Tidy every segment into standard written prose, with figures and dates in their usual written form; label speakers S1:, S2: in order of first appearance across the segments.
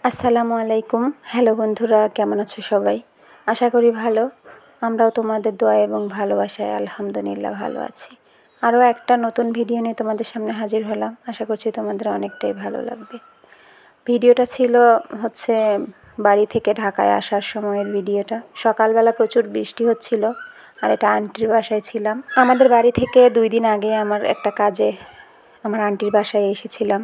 S1: আসসালামু আলাইকুম। হ্যালো বন্ধুরা, কেমন আছো সবাই? আশা করি ভালো। আমরাও তোমাদের দোয়া এবং ভালোবাসায় আলহামদুলিল্লাহ ভালো আছি। আরও একটা নতুন ভিডিও নিয়ে তোমাদের সামনে হাজির হলাম। আশা করছি তোমাদের অনেকটাই ভালো লাগবে। ভিডিওটা ছিল বাড়ি থেকে ঢাকায় আসার সময়ের ভিডিওটা। সকালবেলা প্রচুর বৃষ্টি হচ্ছিল আর এটা আন্টির বাসায় ছিলাম। আমাদের বাড়ি থেকে 2 দিন আগে আমার একটা কাজে আমার আন্টির বাসায় এসেছিলাম।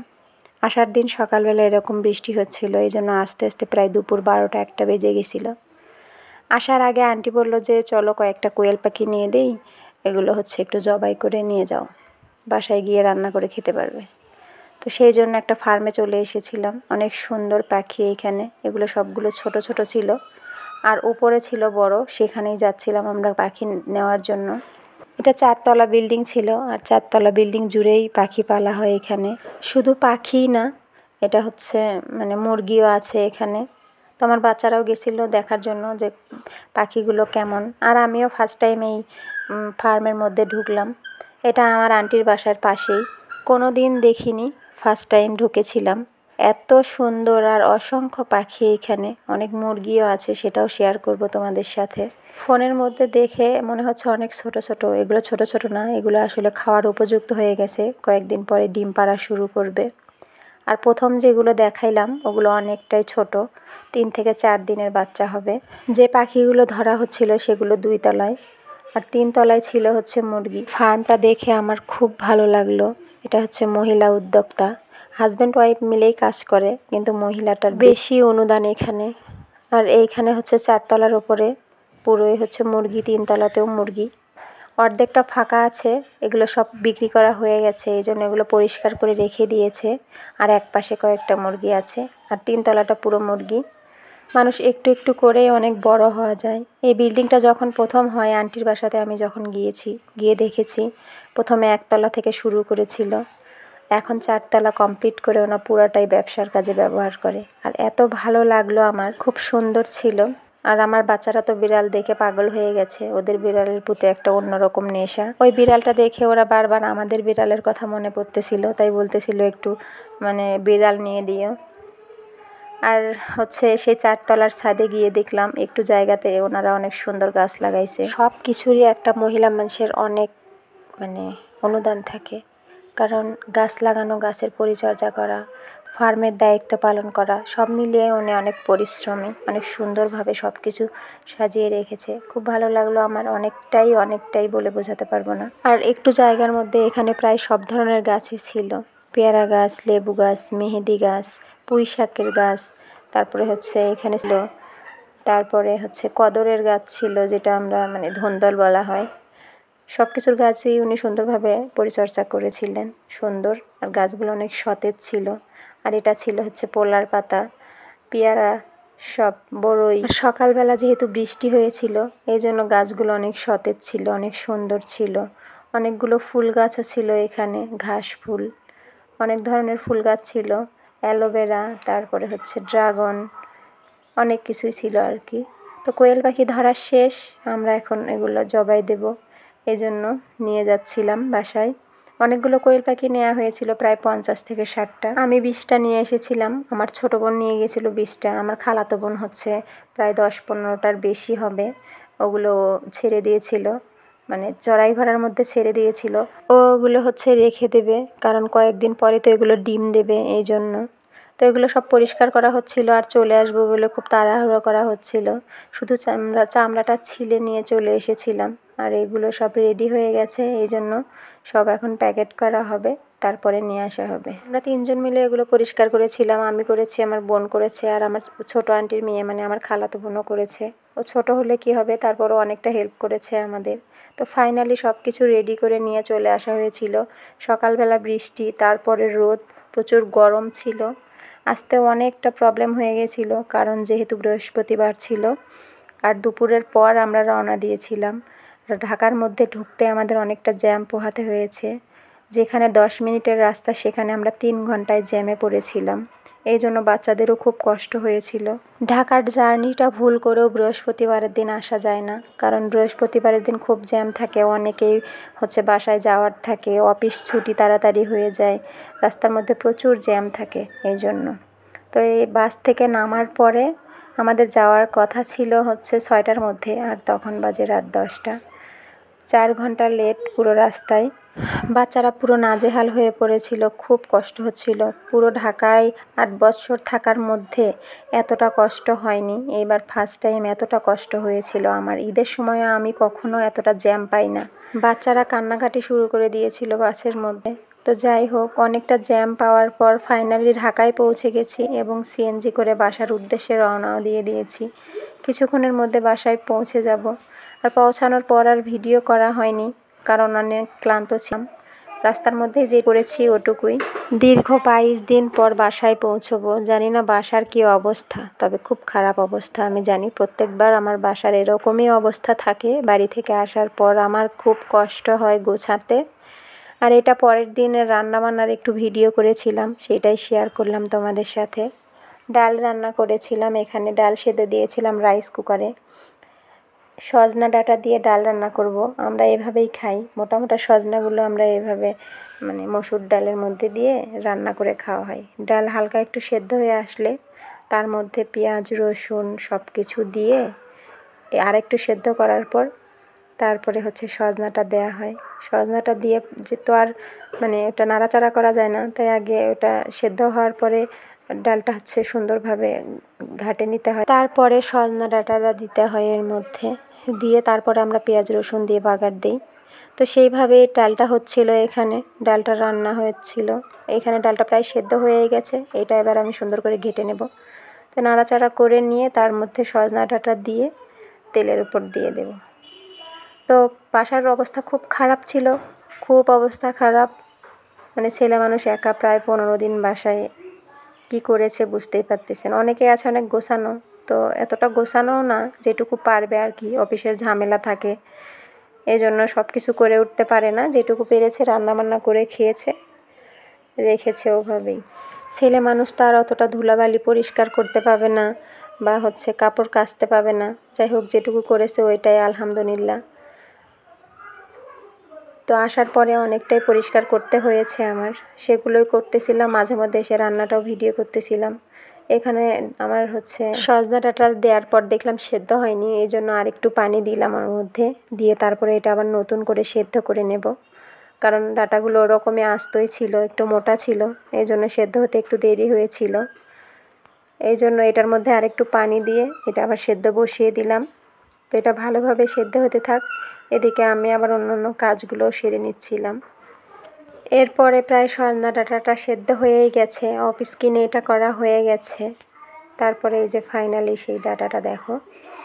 S1: আসার দিন সকালবেলা এরকম বৃষ্টি হচ্ছিল, এই জন্য আস্তে আস্তে প্রায় দুপুর 12টা-1টা বেজে গেছিলো। আসার আগে আন্টি বলল যে চলো কয়েকটা কোয়েল পাখি নিয়ে দেই, এগুলো একটু জবাই করে নিয়ে যাও, বাসায় গিয়ে রান্না করে খেতে পারবে। তো সেই জন্য একটা ফার্মে চলে এসেছিলাম। অনেক সুন্দর পাখি এইখানে, এগুলো সবগুলো ছোট ছোট ছিল আর উপরে ছিল বড়, সেখানেই যাচ্ছিলাম আমরা পাখি নেওয়ার জন্য। এটা 4তলা বিল্ডিং ছিল আর 4তলা বিল্ডিং জুড়েই পাখি পালা হয় এখানে। শুধু পাখিই না, এটা মুরগিও আছে এখানে। তো আমার বাচ্চারাও গেছিলো দেখার জন্য যে পাখিগুলো কেমন। আর আমিও ফার্স্ট টাইম এই ফার্মের মধ্যে ঢুকলাম। এটা আমার আন্টির বাসার পাশেই, কোনো দিন দেখিনি, ফার্স্ট টাইম ঢুকেছিলাম। এত সুন্দর আর অসংখ্য পাখি এখানে, অনেক মুরগিও আছে, সেটাও শেয়ার করব তোমাদের সাথে। ফোনের মধ্যে দেখে মনে হচ্ছে অনেক ছোট ছোট, এগুলো ছোট ছোট না, এগুলো আসলে খাওয়ার উপযুক্ত হয়ে গেছে, কয়েকদিন পরে ডিম পাড়া শুরু করবে। আর প্রথম যেগুলো দেখাইলাম ওগুলো অনেকটাই ছোট, 3 থেকে 4 দিনের বাচ্চা হবে। যে পাখিগুলো ধরা হচ্ছিল সেগুলো 2 তলায় আর 3 তলায় ছিল মুরগি। ফার্মটা দেখে আমার খুব ভালো লাগলো। এটা মহিলা উদ্যোক্তা, হাজব্যান্ড ওয়াইফ মিলেই কাজ করে, কিন্তু মহিলাটার বেশি অনুদান এখানে। আর এইখানে 4 তলার ওপরে পুরোই মুরগি, 3 তলাতেও মুরগি। অর্ধেকটা ফাঁকা আছে, এগুলো সব বিক্রি করা হয়ে গেছে, এই জন্য এগুলো পরিষ্কার করে রেখে দিয়েছে। আর এক পাশে কয়েকটা মুরগি আছে আর 3 তলাটা পুরো মুরগি। মানুষ একটু একটু করে অনেক বড় হওয়া যায়। এই বিল্ডিংটা যখন প্রথম হয় আন্টির বাসাতে আমি যখন গিয়ে দেখেছি, প্রথমে 1 তলা থেকে শুরু করেছিল, এখন 4 তলা কমপ্লিট করে ওনা পুরাটাই ব্যবসার কাজে ব্যবহার করে। আর এত ভালো লাগলো আমার, খুব সুন্দর ছিল। আর আমার বাচ্চারা তো বিড়াল দেখে পাগল হয়ে গেছে, ওদের বিড়ালের প্রতি একটা অন্যরকম নেশা। ওই বিড়ালটা দেখে ওরা বারবার আমাদের বিড়ালের কথা মনে পড়তেছিল, তাই বলতেছিল একটু বিড়াল নিয়ে দিও। আর সেই 4 তলার ছাদে গিয়ে দেখলাম একটু জায়গাতে ওনারা অনেক সুন্দর গাছ লাগাইছে। সব কিছুরই একটা মহিলা মানুষের অনেক অনুদান থাকে, কারণ গাছ লাগানো, গাছের পরিচর্যা করা, ফার্মের দায়িত্ব পালন করা, সব মিলিয়ে উনি অনেক পরিশ্রমী, অনেক সুন্দরভাবে সব কিছু সাজিয়ে রেখেছে। খুব ভালো লাগলো আমার, অনেকটাই বলে বোঝাতে পারবো না। আর একটু জায়গার মধ্যে এখানে প্রায় সব ধরনের গাছই ছিল, পেয়ারা গাছ, লেবু গাছ, মেহেদি গাছ, পুঁই শাকের গাছ, তারপরে এখানে ছিল, তারপরে কদরের গাছ ছিল, যেটা আমরা ধন্দল বলা হয়। সব কিছুর গাছই উনি সুন্দরভাবে পরিচর্যা করেছিলেন, সুন্দর। আর গাছগুলো অনেক সতেজ ছিল। আর এটা ছিল পোলার পাতা, পেয়ারা, সব বড়ই। সকালবেলা যেহেতু বৃষ্টি হয়েছিল, এই জন্য গাছগুলো অনেক সতেজ ছিল, অনেক সুন্দর ছিল। অনেকগুলো ফুল গাছও ছিল এখানে, ঘাস ফুল, অনেক ধরনের ফুল গাছ ছিল, অ্যালোভেরা, তারপরে ড্রাগন, অনেক কিছুই ছিল আর কি। তো কোয়েল পাখি ধরা শেষ, আমরা এখন এগুলো জবাই দেব, এই জন্য নিয়ে যাচ্ছিলাম বাসায়। অনেকগুলো কোয়েল পাখি নেওয়া হয়েছিল, প্রায় 50 থেকে 60টা। আমি 20টা নিয়ে এসেছিলাম, আমার ছোটো বোন নিয়ে গেছিলো 20টা, আমার খালাতো বোন প্রায় 10-15টার বেশি হবে, ওগুলো ছেড়ে দিয়েছিল, চড়াই ঘরের মধ্যে ছেড়ে দিয়েছিল। ওগুলো রেখে দেবে, কারণ কয়েকদিন পরে তো এগুলো ডিম দেবে, এই জন্য। তো এগুলো সব পরিষ্কার করা হচ্ছিল আর চলে আসবো বলে খুব তাড়াহুড়ো করা হচ্ছিল, শুধু চামড়াটা ছিলে নিয়ে চলে এসেছিলাম। আর এগুলো সব রেডি হয়ে গেছে, এই জন্য সব এখন প্যাকেট করা হবে, তারপরে নিয়ে আসা হবে। আমরা 3 জন মিলে এগুলো পরিষ্কার করেছিলাম, আমি করেছি, আমার বোন করেছে, আর আমার ছোটো আন্টির মেয়ে আমার খালাতো বোনও করেছে। ও ছোটো হলে কি হবে, তারপরও অনেকটা হেল্প করেছে আমাদের। তো ফাইনালি সব কিছু রেডি করে নিয়ে চলে আসা হয়েছিল। সকালবেলা বৃষ্টি, তারপরে রোদ, প্রচুর গরম ছিল, আসতেও অনেকটা প্রবলেম হয়ে গেছিলো, কারণ যেহেতু বৃহস্পতিবার ছিল। আর দুপুরের পর আমরা রওনা দিয়েছিলাম। ঢাকার মধ্যে ঢুকতে আমাদের অনেকটা জ্যাম পোহাতে হয়েছে, যেখানে 10 মিনিটের রাস্তা সেখানে আমরা 3 ঘন্টায় জ্যামে পড়েছিলাম, এই জন্য বাচ্চাদেরও খুব কষ্ট হয়েছিল। ঢাকার জার্নিটা ভুল করেও বৃহস্পতিবারের দিন আসা যায় না, কারণ বৃহস্পতিবারের দিন খুব জ্যাম থাকে, অনেকেই বাসায় যাওয়ার থাকে, অফিস ছুটি তাড়াতাড়ি হয়ে যায়, রাস্তার মধ্যে প্রচুর জ্যাম থাকে, এই জন্য। তো তো এই বাস থেকে নামার পরে আমাদের যাওয়ার কথা ছিল হচ্ছে 6টার মধ্যে, আর তখন বাজে রাত 10টা। 4 ঘন্টা লেট পুরো রাস্তায়। বাচ্চারা পুরো নাজেহাল হয়ে পড়েছিল, খুব কষ্ট হচ্ছিল। পুরো ঢাকায় 8 বছর থাকার মধ্যে এতটা কষ্ট হয়নি, এইবার ফার্স্ট টাইম এতটা কষ্ট হয়েছিল আমার। ঈদের সময় আমি কখনো এতটা জ্যাম পাই না। বাচ্চারা কান্নাকাটি শুরু করে দিয়েছিল বাসের মধ্যে। তো যাই হোক, অনেকটা জ্যাম পাওয়ার পর ফাইনালি ঢাকায় পৌঁছে গেছি এবং সিএনজি করে বাসার উদ্দেশ্যে রওনাও দিয়ে দিয়েছি। কিছুক্ষণের মধ্যে বাসায় পৌঁছে যাব। আর পৌঁছানোর পর আর ভিডিও করা হয়নি, কারণ অনেক ক্লান্ত ছিলাম। রাস্তার মধ্যে যে করেছি ওটুকুই। দীর্ঘ 22 দিন পর বাসায় পৌঁছবো। জানি না বাসার কী অবস্থা, তবে খুব খারাপ অবস্থা আমি জানি। প্রত্যেকবার আমার বাসার এরকমই অবস্থা থাকে। বাড়ি থেকে আসার পর আমার খুব কষ্ট হয় গোছাতে। আর এটা পরের দিনের রান্নাবান্নার একটু ভিডিও করেছিলাম, সেটাই শেয়ার করলাম তোমাদের সাথে। ডাল রান্না করেছিলাম, এখানে ডাল সেদ্ধ দিয়েছিলাম রাইস কুকারে। সজনা ডাঁটা দিয়ে ডাল রান্না করব। আমরা এভাবেই খাই, মোটা মোটা সজনাগুলো আমরা এভাবে মসুর ডালের মধ্যে দিয়ে রান্না করে খাওয়া হয়। ডাল হালকা একটু সেদ্ধ হয়ে আসলে তার মধ্যে পেঁয়াজ রসুন সব কিছু দিয়ে আরেকটু সেদ্ধ করার পর তারপরে হচ্ছে সজনাটা দেয়া হয়। সজনাটা দিয়ে যে তো আর ওটা নাড়াচাড়া করা যায় না, তাই আগে ওটা সেদ্ধ হওয়ার পরে ডালটা হচ্ছে সুন্দরভাবে ঘাটে নিতে হয়। তারপরে সজনা ডাঁটাটা দিতে হয় এর মধ্যে, দিয়ে তারপরে আমরা পেঁয়াজ রসুন দিয়ে বাগার দিই। তো সেইভাবে ডালটা হচ্ছিল, এখানে ডালটা রান্না হচ্ছিল। এখানে ডালটা প্রায় সেদ্ধ হয়ে গেছে, এটা এবার আমি সুন্দর করে ঘেটে নেব। তো নাড়াচাড়া করে নিয়ে তার মধ্যে সজনা ডাঁটা দিয়ে তেলের উপর দিয়ে দেব। তো বাসার অবস্থা খুব খারাপ ছিল, খুব অবস্থা খারাপ। ছেলে মানুষ একা প্রায় 15 দিন বাসায় কি করেছে বুঝতেই পারতেছেন। অনেকে আছে অনেক গোছানো, তো এতটা গোছানোও না, যেটুকু পারবে আর কি। অফিসের ঝামেলা থাকে, এই জন্য সব কিছু করে উঠতে পারে না। যেটুকু পেরেছে রান্নাবান্না করে খেয়েছে, রেখেছে ওভাবেই। ছেলে মানুষ তো আর অতটা ধুলাবালি পরিষ্কার করতে পাবে না, বা হচ্ছে কাপড় কাচতে পাবে না। যাই হোক, যেটুকু করেছে ওইটাই আলহামদুলিল্লাহ। তো আসার পরে অনেকটাই পরিষ্কার করতে হয়েছে আমার, সেগুলোই করতেছিলাম। মাঝে মধ্যে এসে রান্নাটাও ভিডিও করতেছিলাম। এখানে আমার হচ্ছে সজনা ডাঁটা দেওয়ার পর দেখলাম সেদ্ধ হয়নি, এই জন্য আরেকটু পানি দিলাম ওর মধ্যে, দিয়ে তারপরে এটা আবার নতুন করে সেদ্ধ করে নেব। কারণ ডাঁটাগুলো ওরকমই আস্তই ছিল, একটু মোটা ছিল, এই জন্য সেদ্ধ হতে একটু দেরি হয়েছিল। এই জন্য এটার মধ্যে আরেকটু পানি দিয়ে এটা আবার সেদ্ধ বসিয়ে দিলাম। তো এটা ভালোভাবে সেদ্ধ হতে থাক, এদিকে আমি আবার অন্যান্য কাজগুলোও সেরে নিচ্ছিলাম। এরপরে প্রায় সজনা ডাঁটাটা সেদ্ধ হয়েই গেছে, অফ স্ক্রিনে এটা করা হয়ে গেছে। তারপরে এই যে ফাইনালি সেই ডাঁটাটা দেখো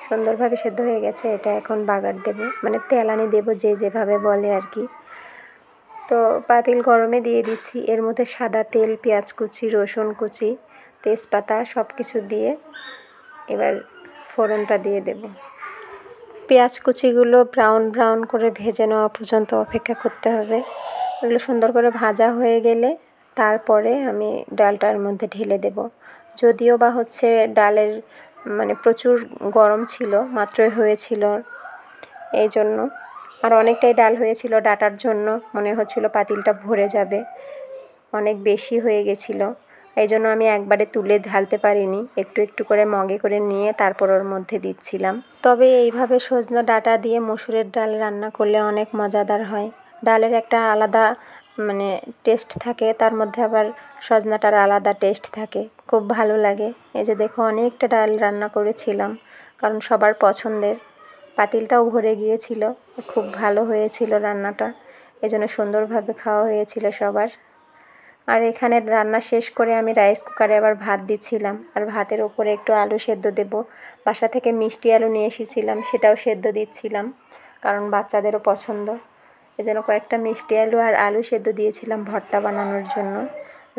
S1: সুন্দরভাবে সেদ্ধ হয়ে গেছে। এটা এখন বাগার দেব, তেলানি দেব, যে যেভাবে বলে আর কি। তো পাতিল গরমে দিয়ে দিচ্ছি, এর মধ্যে সাদা তেল, পেঁয়াজ কুচি, রসুন কুচি, তেজপাতা সব কিছু দিয়ে এবার ফোড়নটা দিয়ে দেব। পেঁয়াজ কুচিগুলো ব্রাউন ব্রাউন করে ভেজে নেওয়া পর্যন্ত অপেক্ষা করতে হবে। এগুলো সুন্দর করে ভাজা হয়ে গেলে তারপরে আমি ডালটার মধ্যে ঢেলে দেব। যদিও বা হচ্ছে ডালের প্রচুর গরম ছিল, মাত্রই হয়েছিল, এই জন্য আর অনেকটাই ডাল হয়েছিল। ডাঁটার জন্য মনে হচ্ছিল পাতিলটা ভরে যাবে, অনেক বেশি হয়ে গেছিলো। এই জন্য আমি একবারে তুলে ঢালতে পারিনি, একটু একটু করে মগে করে নিয়ে তারপর ওর মধ্যে দিচ্ছিলাম। তবে এইভাবে সজনা ডাঁটা দিয়ে মসুরের ডাল রান্না করলে অনেক মজাদার হয়। ডালের একটা আলাদা টেস্ট থাকে, তার মধ্যে আবার সজনাটার আলাদা টেস্ট থাকে, খুব ভালো লাগে। এই যে দেখো অনেকটা ডাল রান্না করেছিলাম, কারণ সবার পছন্দের। পাতিলটাও ভরে গিয়েছিল, খুব ভালো হয়েছিল রান্নাটা, এই জন্য সুন্দরভাবে খাওয়া হয়েছিল সবার। আর এখানে রান্না শেষ করে আমি রাইস কুকারে আবার ভাত দিচ্ছিলাম, আর ভাতের ওপরে একটু আলু সেদ্ধ দেব। বাসা থেকে মিষ্টি আলু নিয়ে এসেছিলাম, সেটাও সেদ্ধ দিচ্ছিলাম, কারণ বাচ্চাদেরও পছন্দ। এজন্য কয়েকটা মিষ্টি আলু আর আলু সেদ্ধ দিয়েছিলাম ভর্তা বানানোর জন্য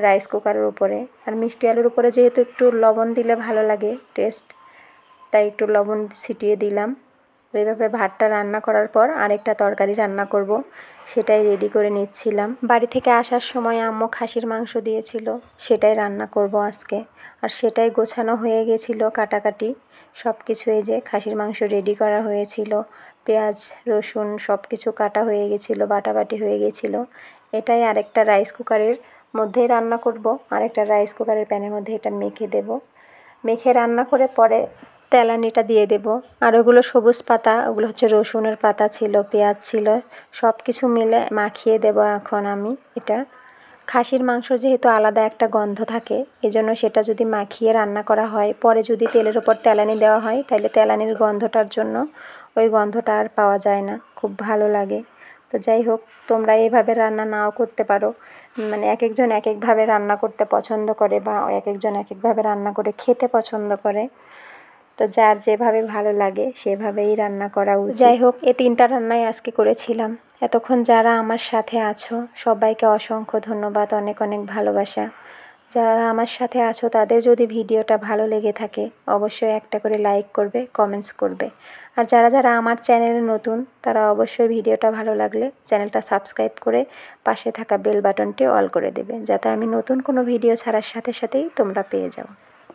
S1: রাইস কুকারের উপরে। আর মিষ্টি আলুর উপরে যেহেতু একটু লবণ দিলে ভালো লাগে টেস্ট, তাই একটু লবণ ছিটিয়ে দিলাম। এইভাবে ভাতটা রান্না করার পর আরেকটা তরকারি রান্না করব, সেটাই রেডি করে নিচ্ছিলাম। বাড়ি থেকে আসার সময় আম্মু খাসির মাংস দিয়েছিল, সেটাই রান্না করব আজকে। আর সেটাই গোছানো হয়ে গেছিল, কাটাকাটি সব কিছু। এই যে খাসির মাংস রেডি করা হয়েছিল, পেঁয়াজ রসুন সব কিছু কাটা হয়ে গেছিলো, বাটাবাটি হয়ে গেছিলো। এটাই আরেকটা রাইস কুকারের মধ্যেই রান্না করব। আর একটা রাইস কুকারের প্যানের মধ্যে এটা মেখে দেব। মেখে রান্না করে পরে তেলানিটা দিয়ে দেব। আর ওগুলো সবুজ পাতা, ওগুলো হচ্ছে রসুনের পাতা ছিল, পেঁয়াজ ছিল, সব কিছু মিলে মাখিয়ে দেব এখন আমি। এটা খাসির মাংস যেহেতু আলাদা একটা গন্ধ থাকে, এজন্য সেটা যদি মাখিয়ে রান্না করা হয়, পরে যদি তেলের ওপর তেলানি দেওয়া হয়, তাহলে তেলানির গন্ধটার জন্য ওই গন্ধটা আর পাওয়া যায় না, খুব ভালো লাগে। তো যাই হোক, তোমরা এইভাবে রান্না নাও করতে পারো, মানে এক একজন এক একভাবে রান্না করতে পছন্দ করে বা এক একজন এক একভাবে রান্না করে খেতে পছন্দ করে। তো যার যেভাবে ভালো লাগে সেভাবেই রান্না করা উচিত। যাই হোক, এই 3টা রান্নাই আজকে করেছিলাম। এতক্ষণ যারা আমার সাথে আছো সবাইকে অসংখ্য ধন্যবাদ, অনেক অনেক ভালোবাসা। যারা আমার সাথে আছো তাদের যদি ভিডিওটা ভালো লেগে থাকে অবশ্যই একটা করে লাইক করবে, কমেন্টস করবে। আর যারা যারা আমার চ্যানেলে নতুন তারা অবশ্যই ভিডিওটা ভালো লাগলে চ্যানেলটা সাবস্ক্রাইব করে পাশে থাকা বেল বাটনটি অল করে দেবে, যাতে আমি নতুন কোনো ভিডিও ছাড়ার সাথে সাথেই তোমরা পেয়ে যাও।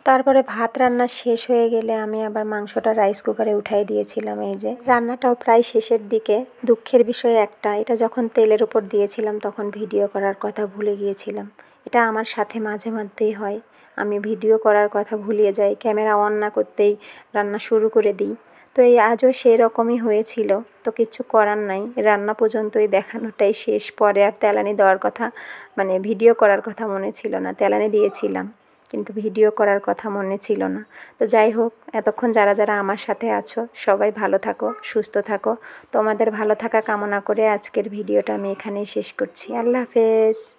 S1: তারপরে ভাত রান্না শেষ হয়ে গেলে আমি আবার মাংসটা রাইস কুকারে উঠাই দিয়েছিলাম। এই যে রান্নাটাও প্রায় শেষের দিকে। দুঃখের বিষয় একটা, এটা যখন তেলের উপর দিয়েছিলাম তখন ভিডিও করার কথা ভুলে গিয়েছিলাম। এটা আমার সাথে মাঝে মধ্যেই হয়, আমি ভিডিও করার কথা ভুলিয়ে যাই, ক্যামেরা অন না করতেই রান্না শুরু করে দিই। তো এই আজও সেই রকমই হয়েছিল, তো কিছু করার নাই, রান্না পর্যন্তই দেখানোটাই শেষ। পরে আর তেলানি দেওয়ার কথা, মানে ভিডিও করার কথা মনে ছিল না। তেলানি দিয়েছিলাম কিন্তু ভিডিও করার কথা মনে ছিল না। তো যাই হোক, এতক্ষণ যারা যারা আমার সাথে আছো সবাই ভালো থাকো, সুস্থ থাকো। তোমাদের ভালো থাকা কামনা করে আজকের ভিডিওটা আমি এখানেই শেষ করছি। আল্লাহ হাফেজ।